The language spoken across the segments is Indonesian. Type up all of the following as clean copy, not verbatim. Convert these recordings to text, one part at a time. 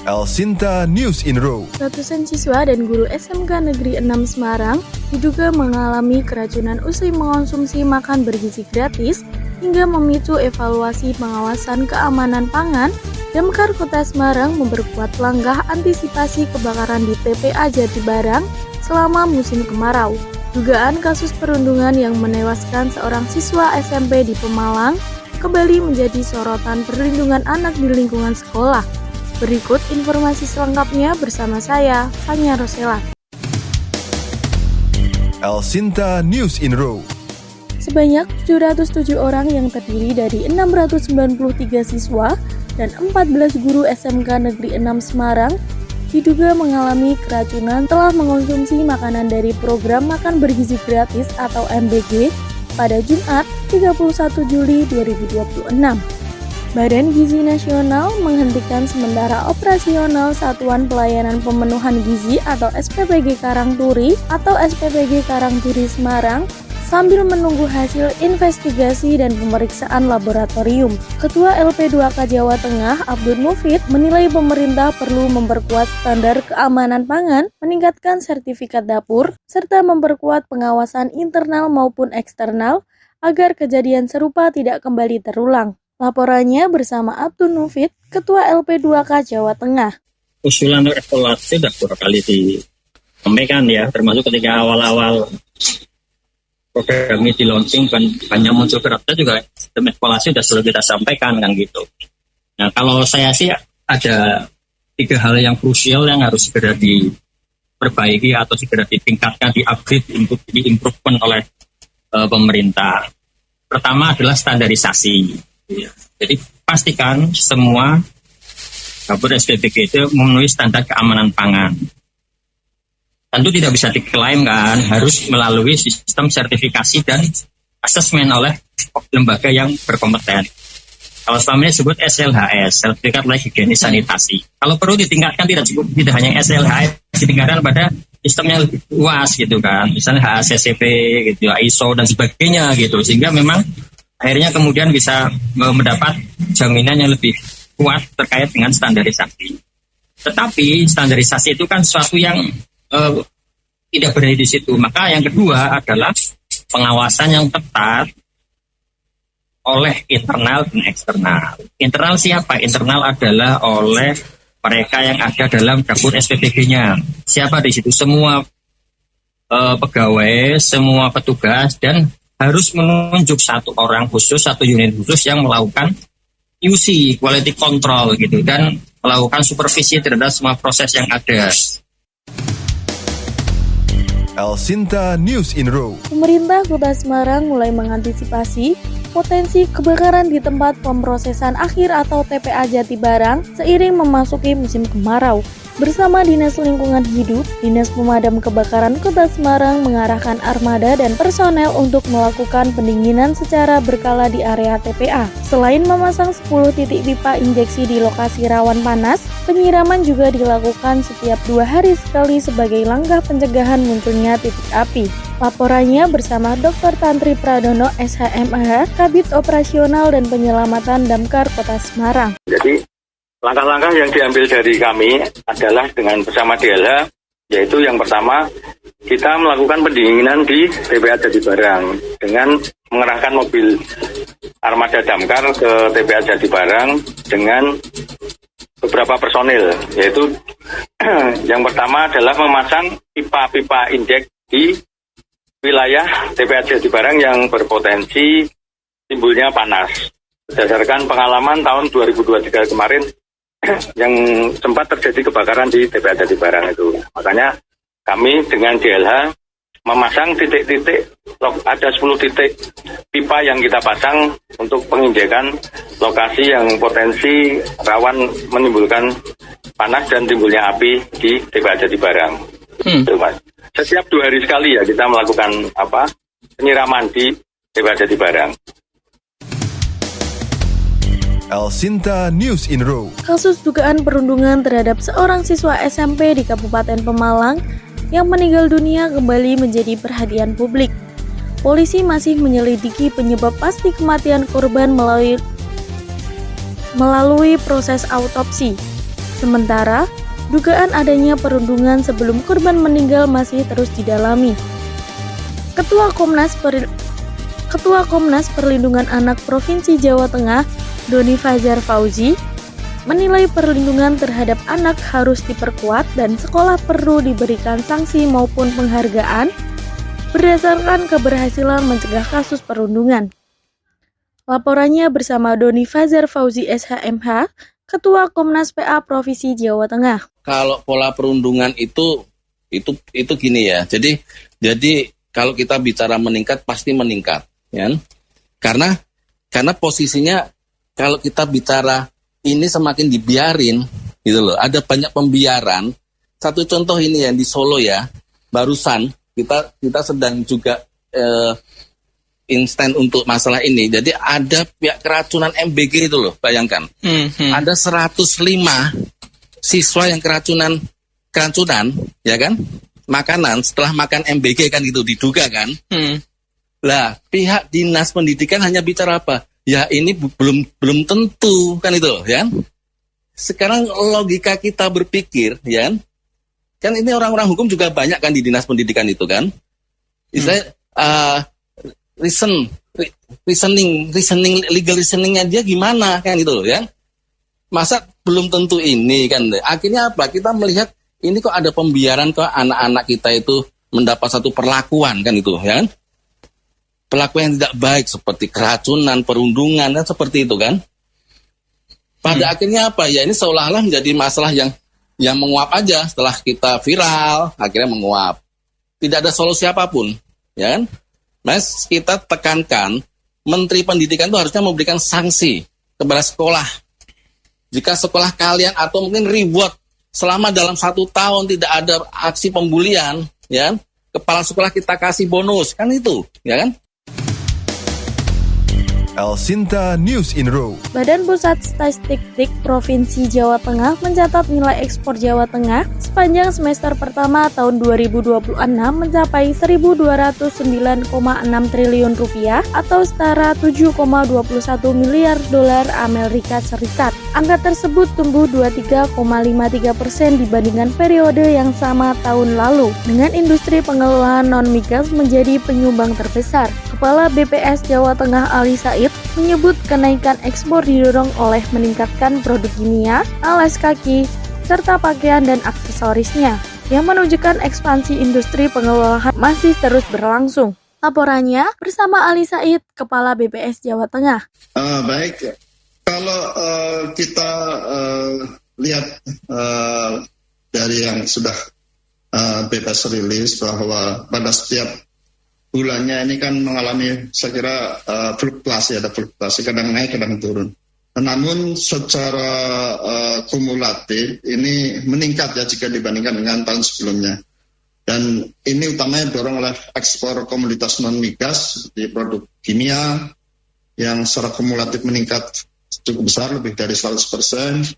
El Sinta News in Row. Ratusan siswa dan guru SMK Negeri 6 Semarang diduga mengalami keracunan usai mengonsumsi makan bergizi gratis hingga memicu evaluasi pengawasan keamanan pangan. Damkar Kota Semarang memperkuat langkah antisipasi kebakaran di TPA Jatibarang selama musim kemarau. Dugaan kasus perundungan yang menewaskan seorang siswa SMP di Pemalang kembali menjadi sorotan perlindungan anak di lingkungan sekolah. Berikut informasi selengkapnya bersama saya, Fanya Rosela. El Sinta News in Row. Sebanyak 707 orang yang terdiri dari 693 siswa dan 14 guru SMK Negeri 6 Semarang diduga mengalami keracunan telah mengonsumsi makanan dari program makan bergizi gratis atau MBG pada Jumat 31 Juli 2026. Badan Gizi Nasional menghentikan sementara operasional Satuan Pelayanan Pemenuhan Gizi atau SPPG Karangturi atau SPPG Karangturi Semarang sambil menunggu hasil investigasi dan pemeriksaan laboratorium. Ketua LP2K Jawa Tengah Abdul Mufid menilai pemerintah perlu memperkuat standar keamanan pangan, meningkatkan sertifikat dapur, serta memperkuat pengawasan internal maupun eksternal agar kejadian serupa tidak kembali terulang. Laporannya bersama Abdul Mufid, Ketua LP2K Jawa Tengah. Usulan evaluasi sudah beberapa kali disampaikan ya, termasuk ketika awal-awal program ini di launching banyak muncul kerapnya juga sistem evaluasi sudah selalu kita sampaikan kan gitu. Nah kalau saya sih ada 3 hal yang krusial yang harus segera diperbaiki atau segera ditingkatkan, di-upgrade untuk di-improvement oleh pemerintah. Pertama adalah standarisasi. Jadi pastikan semua dapur SPPG itu memenuhi standar keamanan pangan. Tentu tidak bisa diklaim kan, harus melalui sistem sertifikasi dan asesmen oleh lembaga yang berkompeten. Kalau selama ini disebut SLHS, sertifikat layak higienis sanitasi. Kalau perlu ditingkatkan tidak hanya SLHS, ditingkatkan pada sistem yang lebih luas gitu kan, misalnya HACCP gitu, ISO dan sebagainya gitu, sehingga memang akhirnya kemudian bisa mendapat jaminan yang lebih kuat terkait dengan standarisasi. Tetapi standarisasi itu kan sesuatu yang tidak berhenti di situ. Maka yang kedua adalah pengawasan yang ketat oleh internal dan eksternal. Internal siapa? Internal adalah oleh mereka yang ada dalam dapur SPPG-nya. Siapa di situ? Semua pegawai, semua petugas, dan harus menunjuk satu orang khusus, satu unit khusus yang melakukan QC, quality control gitu, dan melakukan supervisi terhadap semua proses yang ada. El Sinta News in Row. Pemerintah Kota Semarang mulai mengantisipasi potensi kebakaran di tempat pemrosesan akhir atau TPA Jatibarang seiring memasuki musim kemarau. Bersama Dinas Lingkungan Hidup, Dinas Pemadam Kebakaran Kota Semarang mengarahkan armada dan personel untuk melakukan pendinginan secara berkala di area TPA. Selain memasang 10 titik pipa injeksi di lokasi rawan panas, penyiraman juga dilakukan setiap 2 hari sekali sebagai langkah pencegahan munculnya titik api. Laporannya bersama Dr. Tantri Pradono, SHMH, Kabid Operasional dan Penyelamatan Damkar Kota Semarang. Jadi langkah-langkah yang diambil dari kami adalah dengan bersama DLH, yaitu yang pertama kita melakukan pendinginan di TPA Jatibarang dengan mengerahkan mobil armada damkar ke TPA Jatibarang dengan beberapa personil, yaitu yang pertama adalah memasang pipa-pipa injek di wilayah TPA Jatibarang yang berpotensi timbulnya panas. Berdasarkan pengalaman tahun 2023 kemarin yang sempat terjadi kebakaran di TPA Jatibarang itu. Makanya kami dengan DLH memasang titik-titik, ada 10 titik pipa yang kita pasang untuk penginjekan lokasi yang potensi rawan menimbulkan panas dan timbulnya api di TPA Jatibarang. Itu, Mas. Setiap 2 hari sekali ya kita melakukan penyiraman di TPA Jatibarang. El Sinta News in Row. Kasus dugaan perundungan terhadap seorang siswa SMP di Kabupaten Pemalang yang meninggal dunia kembali menjadi perhatian publik. Polisi masih menyelidiki penyebab pasti kematian korban melalui proses autopsi. Sementara, dugaan adanya perundungan sebelum korban meninggal masih terus didalami. Ketua Komnas Perlindungan Anak Provinsi Jawa Tengah, Doni Fajar Fauzi, menilai perlindungan terhadap anak harus diperkuat dan sekolah perlu diberikan sanksi maupun penghargaan berdasarkan keberhasilan mencegah kasus perundungan. Laporannya bersama Doni Fajar Fauzi SHMH, Ketua Komnas PA Provinsi Jawa Tengah. Kalau pola perundungan itu gini ya. Jadi kalau kita bicara meningkat pasti meningkat, ya. Karena posisinya kalau kita bicara ini semakin dibiarin gitu loh. Ada banyak pembiaran. Satu contoh ini yang di Solo ya. Barusan kita sedang juga instan untuk masalah ini. Jadi ada pihak keracunan MBG itu loh, bayangkan. Ada 105 siswa yang keracunan ya kan? Makanan setelah makan MBG kan itu diduga kan? Lah, pihak dinas pendidikan hanya bicara apa? Ya ini belum tentu kan itu, ya. Sekarang logika kita berpikir, ya. Kan ini orang-orang hukum juga banyak kan di dinas pendidikan itu kan. Istilahnya legal reasoningnya dia gimana kan gitu loh ya. Masa belum tentu ini kan. Akhirnya apa? Kita melihat ini kok ada pembiaran kok anak-anak kita itu mendapat satu perlakuan kan itu ya kan. Perlakuan yang tidak baik seperti keracunan, perundungan kan seperti itu kan. Pada akhirnya apa? Ya ini seolah-olah menjadi masalah yang menguap aja setelah kita viral, akhirnya menguap. Tidak ada solusi apapun, ya kan? Mas, kita tekankan, Menteri Pendidikan itu harusnya memberikan sanksi kepada sekolah. Jika sekolah kalian atau mungkin reward selama dalam 1 tahun tidak ada aksi pembulian, ya, kepala sekolah kita kasih bonus, kan itu, ya kan? El Sinta News in Row. Badan Pusat Statistik Provinsi Jawa Tengah mencatat nilai ekspor Jawa Tengah sepanjang semester pertama tahun 2026 mencapai 1.209,6 triliun rupiah atau setara 7,21 miliar dolar Amerika Serikat. Angka tersebut tumbuh 23,53% dibandingkan periode yang sama tahun lalu, dengan industri pengelolaan non-migas menjadi penyumbang terbesar. Kepala BPS Jawa Tengah Ali Said menyebut kenaikan ekspor didorong oleh meningkatkan produk kimia, alas kaki, serta pakaian dan aksesorisnya, yang menunjukkan ekspansi industri pengelolaan masih terus berlangsung. Laporannya bersama Ali Said, Kepala BPS Jawa Tengah. Baik, kalau kita lihat dari yang sudah BPS rilis bahwa pada setiap bulannya ini kan mengalami, saya kira, fluktuasi, ada fluktuasi, kadang naik, kadang turun. Namun secara kumulatif ini meningkat ya jika dibandingkan dengan tahun sebelumnya. Dan ini utamanya didorong oleh ekspor komoditas non-migas di produk kimia yang secara kumulatif meningkat cukup besar, lebih dari 100%.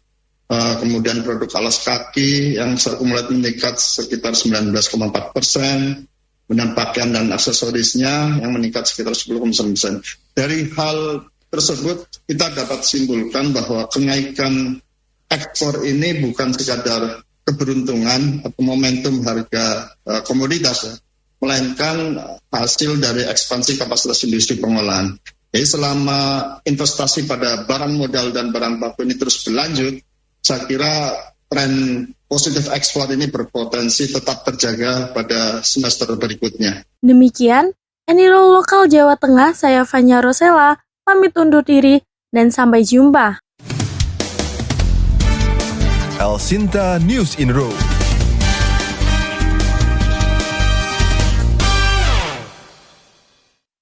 Kemudian produk alas kaki yang secara kumulatif meningkat sekitar 19,4%. Kemudian pakaian dan aksesorisnya yang meningkat sekitar 10,9%. Dari hal tersebut kita dapat simpulkan bahwa kenaikan ekspor ini bukan sekadar keberuntungan atau momentum harga komoditas, ya, melainkan hasil dari ekspansi kapasitas industri pengolahan. Jadi selama investasi pada barang modal dan barang baku ini terus berlanjut, saya kira tren positif ekspor ini berpotensi tetap terjaga pada semester berikutnya. Demikian, Eniro Lokal Jawa Tengah, saya Fanya Rosella, pamit undur diri dan sampai jumpa. El Sinta News in Row.